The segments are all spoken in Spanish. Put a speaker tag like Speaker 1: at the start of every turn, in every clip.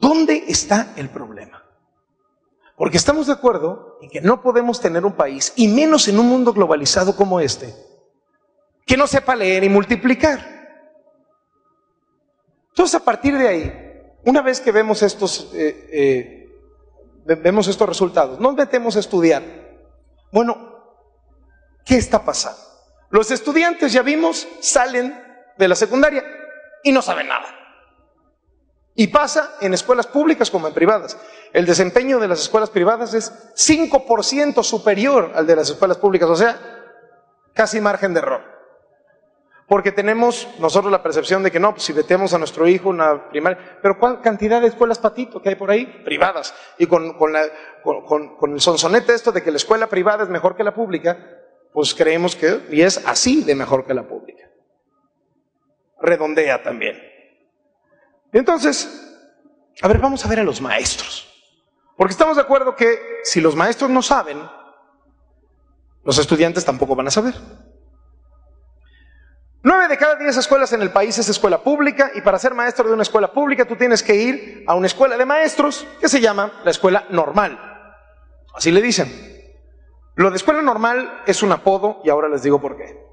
Speaker 1: ¿Dónde está el problema? Porque estamos de acuerdo en que no podemos tener un país, y menos en un mundo globalizado como este, que no sepa leer y multiplicar. Entonces, a partir de ahí, una vez que vemos estos resultados, nos metemos a estudiar. Bueno, ¿qué está pasando? Los estudiantes, ya vimos, salen de la secundaria y no saben nada. Y pasa en escuelas públicas como en privadas. El desempeño de las escuelas privadas es 5% superior al de las escuelas públicas, o sea, casi margen de error. Porque tenemos nosotros la percepción de que no, pues si metemos a nuestro hijo una primaria, pero ¿cuál cantidad de escuelas patito que hay por ahí? Privadas. Y con el sonsonete esto de que la escuela privada es mejor que la pública, pues creemos que, y es así de mejor que la pública. Redondea también. Entonces, a ver, vamos a ver a los maestros. Porque estamos de acuerdo que si los maestros no saben, los estudiantes tampoco van a saber. 9 de cada 10 escuelas en el país es escuela pública, y para ser maestro de una escuela pública tú tienes que ir a una escuela de maestros que se llama la escuela normal. Así le dicen. Lo de escuela normal es un apodo y ahora les digo por qué.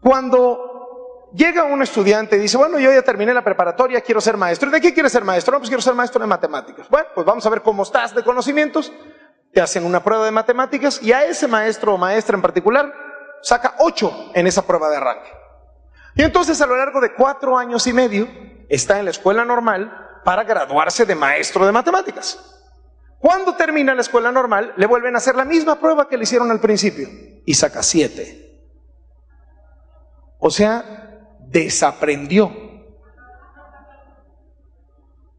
Speaker 1: Cuando llega un estudiante y dice, bueno, yo ya terminé la preparatoria, quiero ser maestro. ¿De qué quieres ser maestro? No, pues quiero ser maestro de matemáticas. Bueno, pues vamos a ver cómo estás de conocimientos. Te hacen una prueba de matemáticas y a ese maestro o maestra en particular saca 8 en esa prueba de arranque. Y entonces a lo largo de 4 años y medio está en la escuela normal para graduarse de maestro de matemáticas. Cuando termina la escuela normal, le vuelven a hacer la misma prueba que le hicieron al principio y saca 7. O sea, desaprendió.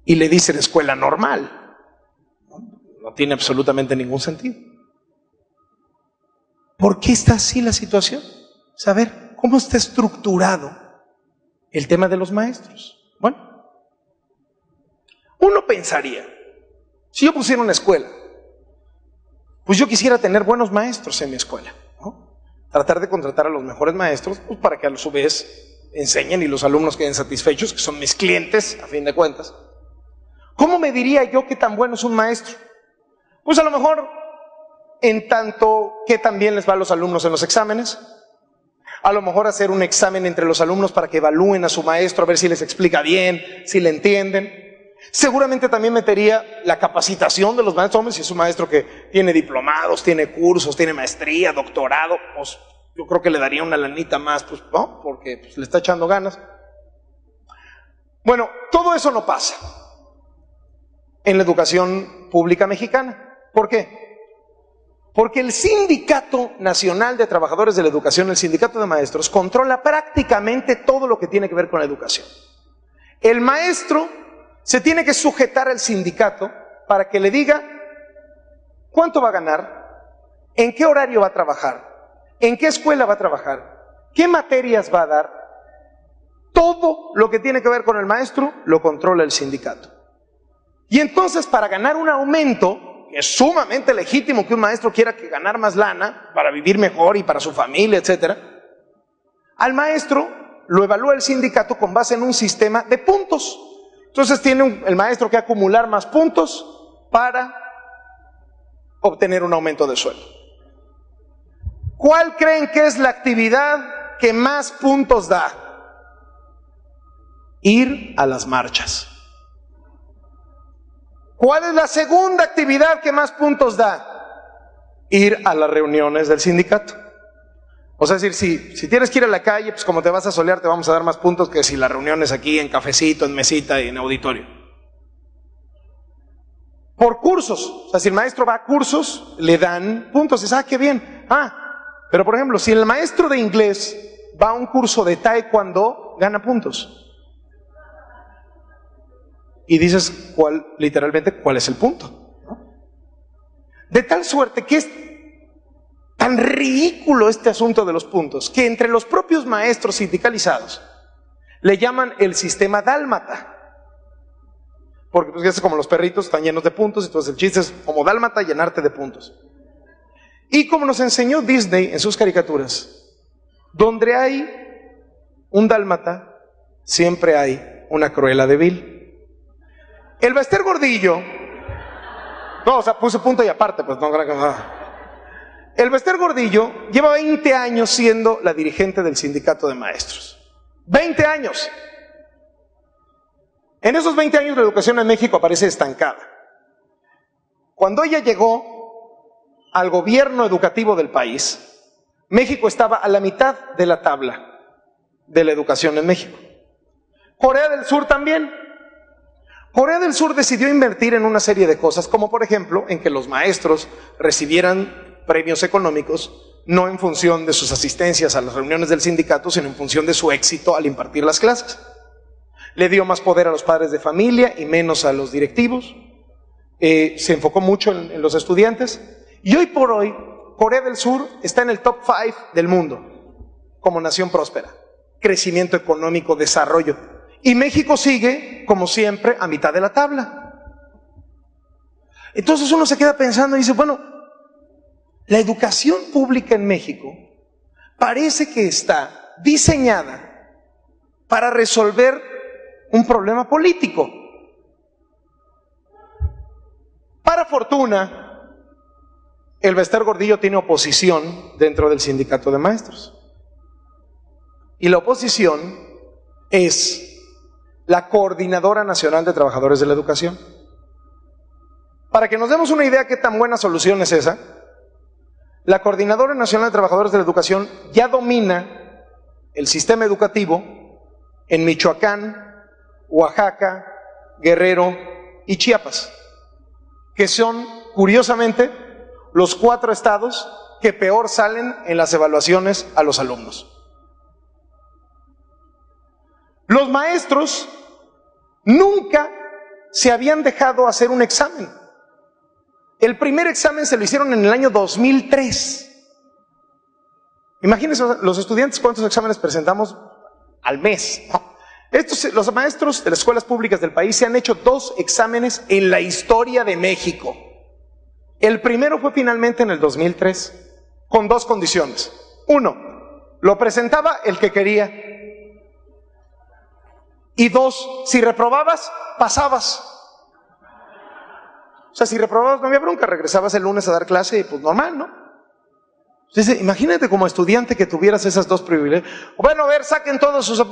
Speaker 1: Y le dicen escuela normal. No tiene absolutamente ningún sentido. ¿Por qué está así la situación? Saber cómo está estructurado el tema de los maestros. Bueno, uno pensaría, si yo pusiera una escuela, pues yo quisiera tener buenos maestros en mi escuela, ¿no? Tratar de contratar a los mejores maestros, pues para que a su vez enseñen y los alumnos queden satisfechos, que son mis clientes, a fin de cuentas. ¿Cómo me diría yo qué tan bueno es un maestro? Pues a lo mejor en tanto que también les va a los alumnos en los exámenes. A lo mejor hacer un examen entre los alumnos para que evalúen a su maestro, a ver si les explica bien, si le entienden. Seguramente también metería la capacitación de los maestros. Hombre, si es un maestro que tiene diplomados, tiene cursos, tiene maestría, doctorado, pues yo creo que le daría una lanita más, pues, ¿no? Porque pues, le está echando ganas. Bueno, todo eso no pasa en la educación pública mexicana. ¿Por qué? Porque el Sindicato Nacional de Trabajadores de la Educación, el Sindicato de Maestros, controla prácticamente todo lo que tiene que ver con la educación. El maestro se tiene que sujetar al sindicato para que le diga cuánto va a ganar, en qué horario va a trabajar, en qué escuela va a trabajar, qué materias va a dar. Todo lo que tiene que ver con el maestro lo controla el sindicato. Y entonces, para ganar un aumento, es sumamente legítimo que un maestro quiera ganar más lana para vivir mejor y para su familia, etcétera. Al maestro lo evalúa el sindicato con base en un sistema de puntos. Entonces tiene el maestro que acumular más puntos para obtener un aumento de sueldo. ¿Cuál creen que es la actividad que más puntos da? Ir a las marchas. ¿Cuál es la segunda actividad que más puntos da? Ir a las reuniones del sindicato. O sea, es decir, si tienes que ir a la calle, pues como te vas a solear, te vamos a dar más puntos que si las reuniones aquí en cafecito, en mesita y en auditorio. Por cursos. O sea, si el maestro va a cursos, le dan puntos. Dices, qué bien. Pero por ejemplo, si el maestro de inglés va a un curso de taekwondo, gana puntos. Y dices, literalmente, ¿cuál es el punto? ¿No? De tal suerte que es tan ridículo este asunto de los puntos, que entre los propios maestros sindicalizados le llaman el sistema dálmata. Porque pues es como los perritos, están llenos de puntos, entonces el chiste es como dálmata, llenarte de puntos. Y como nos enseñó Disney en sus caricaturas, donde hay un dálmata, siempre hay una Cruella de Vil. El Bester Gordillo, no, o sea, puse punto y aparte, pues no. El Bester Gordillo lleva 20 años siendo la dirigente del sindicato de maestros. 20 años. En esos 20 años la educación en México aparece estancada. Cuando ella llegó al gobierno educativo del país, México estaba a la mitad de la tabla de la educación en México. Corea del Sur también. Corea del Sur decidió invertir en una serie de cosas, como por ejemplo en que los maestros recibieran premios económicos no en función de sus asistencias a las reuniones del sindicato, sino en función de su éxito al impartir las clases. Le dio más poder a los padres de familia y menos a los directivos. Se enfocó mucho en los estudiantes. Y hoy por hoy, Corea del Sur está en el top 5 del mundo como nación próspera. Crecimiento económico, desarrollo. Y México sigue, como siempre, a mitad de la tabla. Entonces uno se queda pensando y dice, bueno, la educación pública en México parece que está diseñada para resolver un problema político. Para fortuna, el Bester Gordillo tiene oposición dentro del sindicato de maestros. Y la oposición es la Coordinadora Nacional de Trabajadores de la Educación. Para que nos demos una idea qué tan buena solución es esa, la Coordinadora Nacional de Trabajadores de la Educación ya domina el sistema educativo en Michoacán, Oaxaca, Guerrero y Chiapas, que son, curiosamente, los 4 estados que peor salen en las evaluaciones a los alumnos. Los maestros nunca se habían dejado hacer un examen. El primer examen se lo hicieron en el año 2003. Imagínense los estudiantes cuántos exámenes presentamos al mes. Los maestros de las escuelas públicas del país se han hecho 2 exámenes en la historia de México. El primero fue finalmente en el 2003, con 2 condiciones. 1, lo presentaba el que quería. Y 2, si reprobabas, pasabas. O sea, si reprobabas no había bronca, regresabas el lunes a dar clase y pues normal, ¿no? Entonces, imagínate como estudiante que tuvieras esas 2 privilegios. Bueno, a ver, saquen todos sus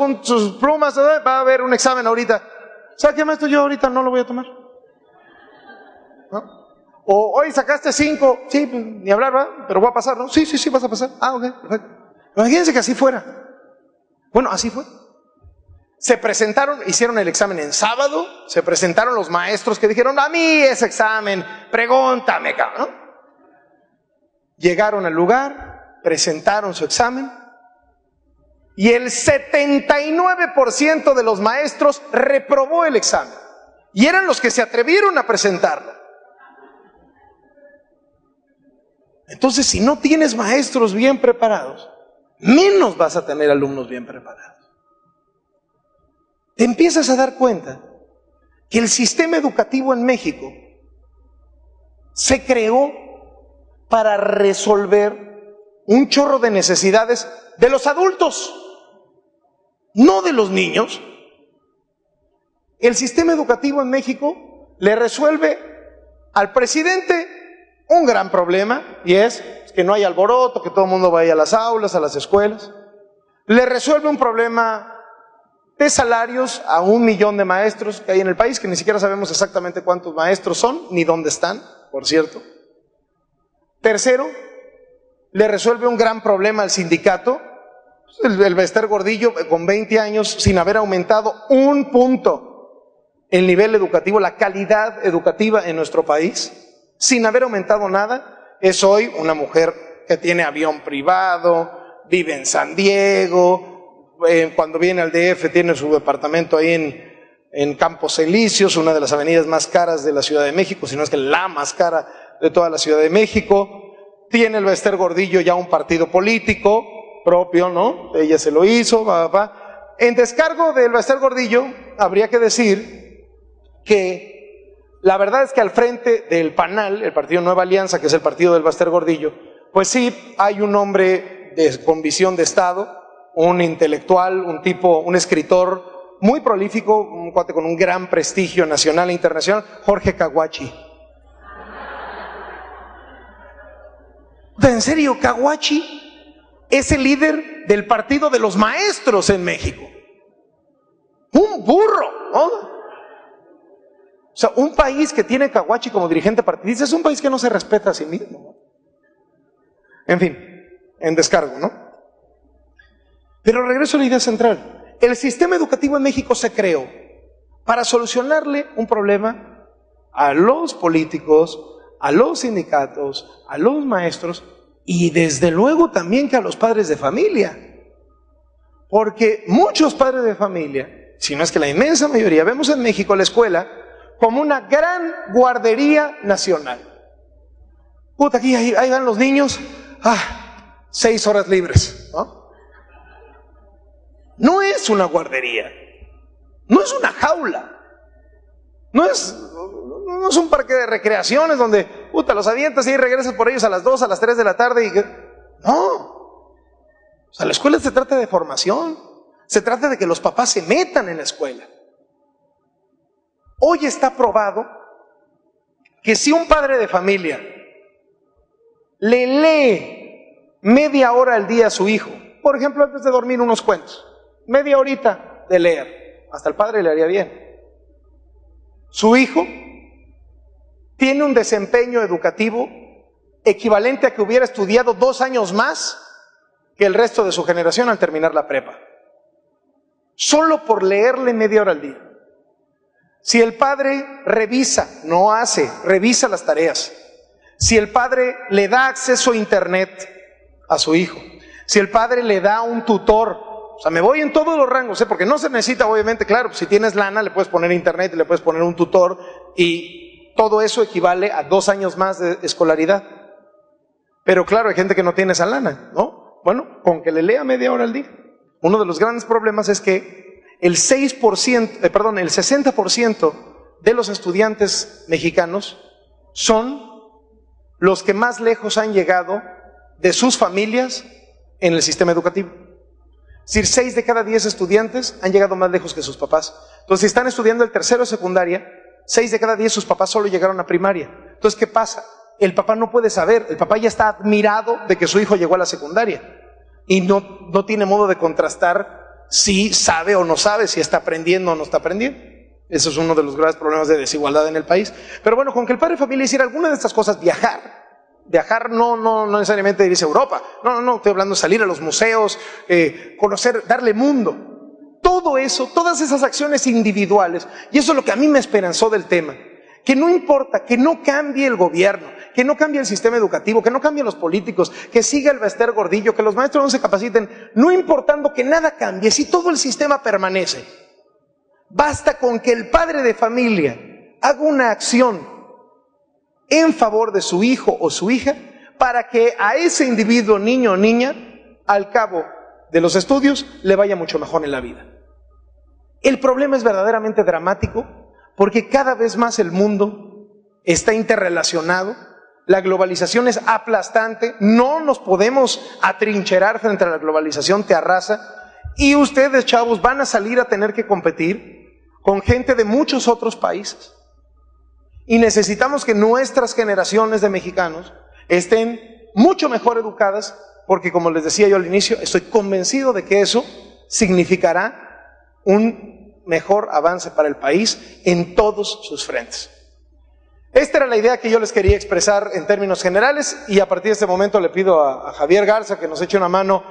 Speaker 1: plumas, va a haber un examen ahorita. Sáqueme esto, yo ahorita no lo voy a tomar. ¿No? O hoy sacaste 5, sí, pues, ni hablar, ¿va? Pero voy a pasar, ¿no? Sí, vas a pasar. Ah, ok, perfecto. Imagínense que así fuera. Bueno, así fue. Se presentaron, hicieron el examen en sábado, se presentaron los maestros que dijeron, a mí ese examen, pregúntame, cabrón. ¿No? Llegaron al lugar, presentaron su examen y el 79% de los maestros reprobó el examen. Y eran los que se atrevieron a presentarlo. Entonces, si no tienes maestros bien preparados, menos vas a tener alumnos bien preparados. Te empiezas a dar cuenta que el sistema educativo en México se creó para resolver un chorro de necesidades de los adultos, no de los niños. El sistema educativo en México le resuelve al presidente un gran problema, y es que no hay alboroto, que todo el mundo vaya a las aulas, a las escuelas. Le resuelve un problema de salarios a 1 millón de maestros que hay en el país, que ni siquiera sabemos exactamente cuántos maestros son, ni dónde están, por cierto. Tercero, le resuelve un gran problema al sindicato, el Bester Gordillo con 20 años sin haber aumentado 1 punto el nivel educativo, la calidad educativa en nuestro país, sin haber aumentado nada, es hoy una mujer que tiene avión privado, vive en San Diego, cuando viene al DF tiene su departamento ahí en Campos Elíseos, una de las avenidas más caras de la Ciudad de México, si no es que la más cara de toda la Ciudad de México. Tiene el Bester Gordillo ya un partido político propio, ¿no? Ella se lo hizo, En descargo del Bester Gordillo, habría que decir que la verdad es que al frente del PANAL, el Partido Nueva Alianza, que es el partido del Bester Gordillo, pues sí hay un hombre con visión de Estado, un intelectual, un tipo, un escritor muy prolífico, un cuate con un gran prestigio nacional e internacional, Jorge Caguachi. En serio, Caguachi es el líder del partido de los maestros en México. Un burro, ¿no? O sea, un país que tiene Caguachi como dirigente partidista es un país que no se respeta a sí mismo. En fin, en descargo, ¿no? Pero regreso a la idea central. El sistema educativo en México se creó para solucionarle un problema a los políticos, a los sindicatos, a los maestros y desde luego también que a los padres de familia. Porque muchos padres de familia, si no es que la inmensa mayoría, vemos en México la escuela como una gran guardería nacional. Puta, aquí ahí van los niños, 6 horas libres, ¿no? No es una guardería, no es una jaula, no es un parque de recreaciones donde, puta, los avientas y regresas por ellos a las 2, a las 3 de la tarde y... No, o sea, la escuela se trata de formación, se trata de que los papás se metan en la escuela. Hoy está probado que si un padre de familia le lee media hora al día a su hijo, por ejemplo, antes de dormir unos cuentos, media horita de leer, hasta el padre le haría bien. Su hijo tiene un desempeño educativo equivalente a que hubiera estudiado 2 años más que el resto de su generación al terminar la prepa. Solo por leerle media hora al día. Si el padre revisa, no hace, revisa las tareas. Si el padre le da acceso a internet a su hijo. Si el padre le da un tutor. O sea, me voy en todos los rangos, porque no se necesita, obviamente, claro, si tienes lana le puedes poner internet y le puedes poner un tutor y todo eso equivale a 2 años más de escolaridad. Pero claro, hay gente que no tiene esa lana, ¿no? Bueno, con que le lea media hora al día. Uno de los grandes problemas es que el 60% de los estudiantes mexicanos son los que más lejos han llegado de sus familias en el sistema educativo. Es decir, 6 de cada 10 estudiantes han llegado más lejos que sus papás. Entonces, si están estudiando el tercero de secundaria, 6 de cada 10 sus papás solo llegaron a primaria. Entonces, ¿qué pasa? El papá no puede saber, el papá ya está admirado de que su hijo llegó a la secundaria y no tiene modo de contrastar si sabe o no sabe, si está aprendiendo o no está aprendiendo. Eso es uno de los graves problemas de desigualdad en el país. Pero bueno, con que el padre de familia hiciera alguna de estas cosas, viajar no necesariamente irse a Europa, no, estoy hablando de salir a los museos, conocer, darle mundo. Todo eso, todas esas acciones individuales, y eso es lo que a mí me esperanzó del tema, que no importa, que no cambie el gobierno, que no cambie el sistema educativo, que no cambien los políticos, que siga el Bester Gordillo, que los maestros no se capaciten, no importando que nada cambie, si todo el sistema permanece. Basta con que el padre de familia haga una acción en favor de su hijo o su hija para que a ese individuo, niño o niña, al cabo de los estudios, le vaya mucho mejor en la vida. El problema es verdaderamente dramático porque cada vez más el mundo está interrelacionado, la globalización es aplastante, no nos podemos atrincherar frente a la globalización, te arrasa, y ustedes, chavos, van a salir a tener que competir con gente de muchos otros países. Y necesitamos que nuestras generaciones de mexicanos estén mucho mejor educadas, porque como les decía yo al inicio, estoy convencido de que eso significará un mejor avance para el país en todos sus frentes. Esta era la idea que yo les quería expresar en términos generales, y a partir de este momento le pido a Javier Garza que nos eche una mano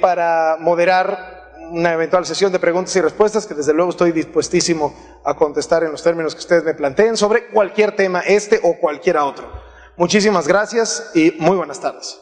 Speaker 1: para moderar una eventual sesión de preguntas y respuestas, que desde luego estoy dispuestísimo a contestar en los términos que ustedes me planteen sobre cualquier tema, este o cualquiera otro. Muchísimas gracias y muy buenas tardes.